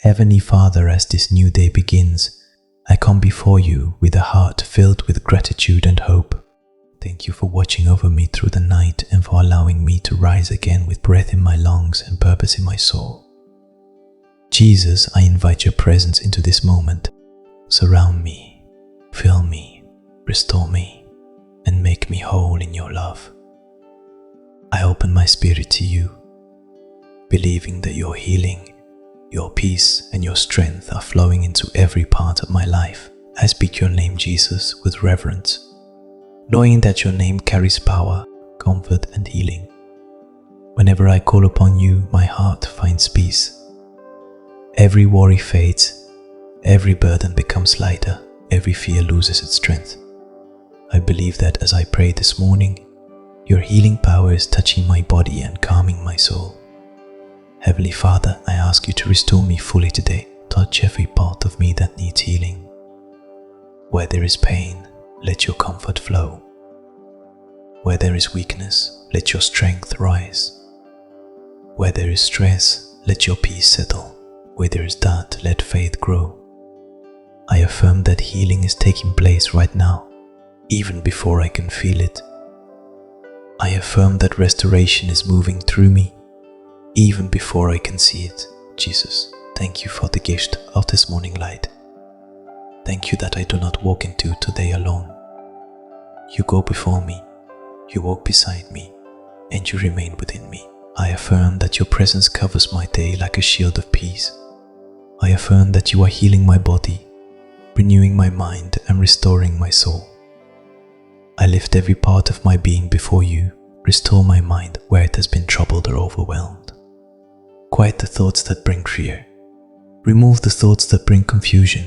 Heavenly Father, as this new day begins, I come before you with a heart filled with gratitude and hope. Thank you for watching over me through the night and for allowing me to rise again with breath in my lungs and purpose in my soul. Jesus, I invite your presence into this moment. Surround me, fill me, restore me, and make me whole in your love. I open my spirit to you, believing that your healing, your peace and your strength are flowing into every part of my life. I speak your name, Jesus, with reverence, knowing that your name carries power, comfort and healing. Whenever I call upon you, my heart finds peace. Every worry fades, every burden becomes lighter, every fear loses its strength. I believe that as I pray this morning, your healing power is touching my body and calming my soul. Heavenly Father, I ask you to restore me fully today. Touch every part of me that needs healing. Where there is pain, let your comfort flow. Where there is weakness, let your strength rise. Where there is stress, let your peace settle. Where there is doubt, let faith grow. I affirm that healing is taking place right now, even before I can feel it. I affirm that restoration is moving through me, even before I can see it. Jesus, thank you for the gift of this morning light. Thank you that I do not walk into today alone. You go before me, you walk beside me, and you remain within me. I affirm that your presence covers my day like a shield of peace. I affirm that you are healing my body, renewing my mind and restoring my soul. I lift every part of my being before you. Restore my mind where it has been troubled or overwhelmed. Quiet the thoughts that bring fear. Remove the thoughts that bring confusion.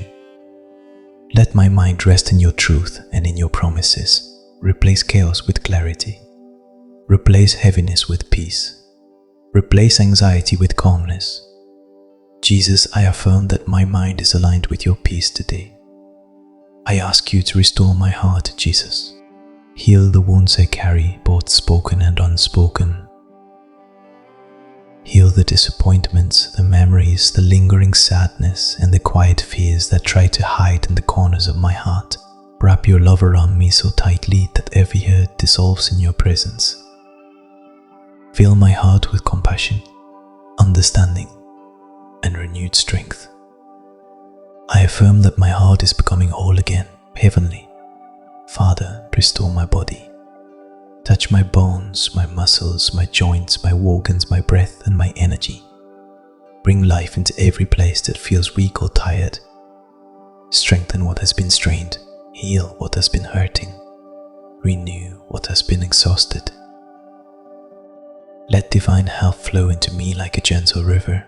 Let my mind rest in your truth and in your promises. Replace chaos with clarity. Replace heaviness with peace. Replace anxiety with calmness. Jesus, I affirm that my mind is aligned with your peace today. I ask you to restore my heart, Jesus. Heal the wounds I carry, both spoken and unspoken. Heal the disappointments, the memories, the lingering sadness, and the quiet fears that try to hide in the corners of my heart. Wrap your love around me so tightly that every hurt dissolves in your presence. Fill my heart with compassion, understanding, and renewed strength. I affirm that my heart is becoming whole again, heavenly. Father, restore my body. Touch my bones, my muscles, my joints, my organs, my breath, and my energy. Bring life into every place that feels weak or tired. Strengthen what has been strained. Heal what has been hurting. Renew what has been exhausted. Let divine health flow into me like a gentle river,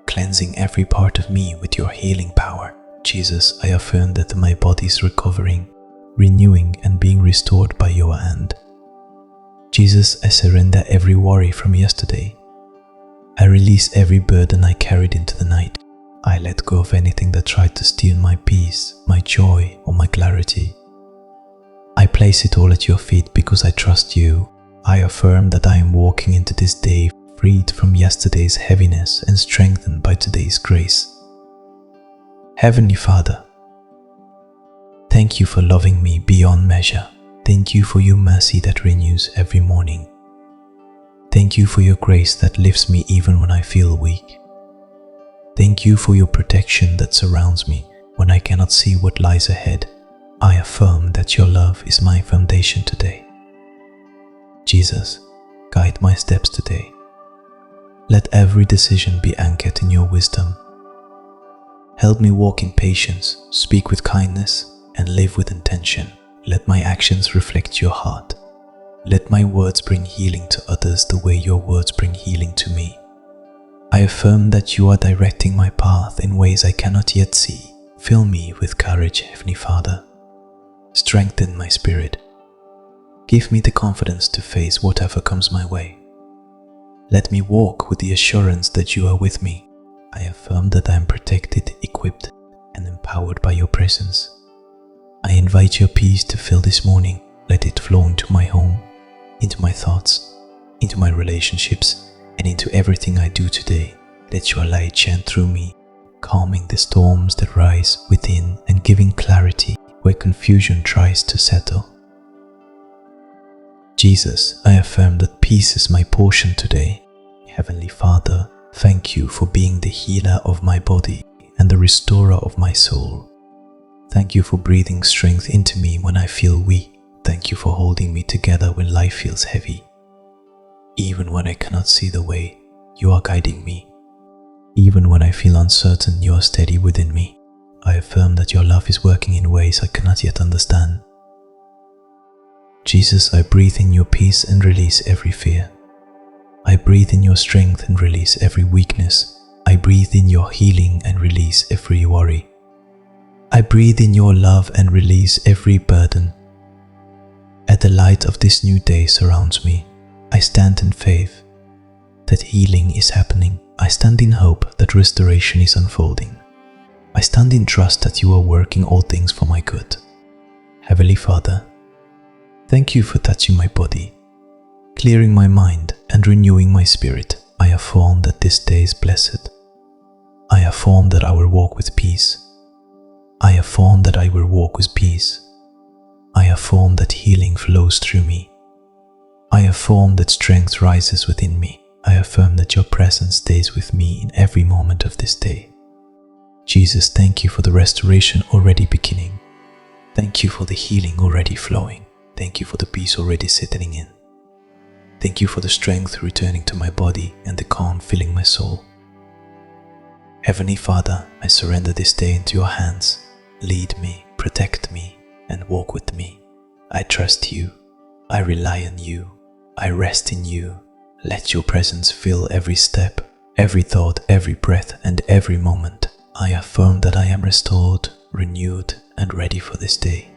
cleansing every part of me with your healing power. Jesus, I affirm that my body is recovering, renewing, and being restored by your hand. Jesus, I surrender every worry from yesterday. I release every burden I carried into the night. I let go of anything that tried to steal my peace, my joy, or my clarity. I place it all at your feet because I trust you. I affirm that I am walking into this day freed from yesterday's heaviness and strengthened by today's grace. Heavenly Father, thank you for loving me beyond measure. Thank you for your mercy that renews every morning. Thank you for your grace that lifts me even when I feel weak. Thank you for your protection that surrounds me when I cannot see what lies ahead. I affirm that your love is my foundation today. Jesus, guide my steps today. Let every decision be anchored in your wisdom. Help me walk in patience, speak with kindness, and live with intention. Let my actions reflect your heart. Let my words bring healing to others the way your words bring healing to me. I affirm that you are directing my path in ways I cannot yet see. Fill me with courage, Heavenly Father. Strengthen my spirit. Give me the confidence to face whatever comes my way. Let me walk with the assurance that you are with me. I affirm that I am protected, equipped, and empowered by your presence. I invite your peace to fill this morning. Let it flow into my home, into my thoughts, into my relationships, and into everything I do today. Let your light shine through me, calming the storms that rise within and giving clarity where confusion tries to settle. Jesus, I affirm that peace is my portion today. Heavenly Father, thank you for being the healer of my body and the restorer of my soul. Thank you for breathing strength into me when I feel weak. Thank you for holding me together when life feels heavy. Even when I cannot see the way, you are guiding me. Even when I feel uncertain, you are steady within me. I affirm that your love is working in ways I cannot yet understand. Jesus, I breathe in your peace and release every fear. I breathe in your strength and release every weakness. I breathe in your healing and release every worry. I breathe in your love and release every burden. As the light of this new day surrounds me, I stand in faith that healing is happening. I stand in hope that restoration is unfolding. I stand in trust that you are working all things for my good. Heavenly Father, thank you for touching my body, clearing my mind and renewing my spirit. I affirm that this day is blessed. I affirm that I will walk with peace. I affirm that I will walk with peace. I affirm that healing flows through me. I affirm that strength rises within me. I affirm that your presence stays with me in every moment of this day. Jesus, thank you for the restoration already beginning. Thank you for the healing already flowing. Thank you for the peace already settling in. Thank you for the strength returning to my body and the calm filling my soul. Heavenly Father, I surrender this day into your hands. Lead me, protect me, and walk with me. I trust you. I rely on you. I rest in you. Let your presence fill every step, every thought, every breath, and every moment. I affirm that I am restored, renewed, and ready for this day.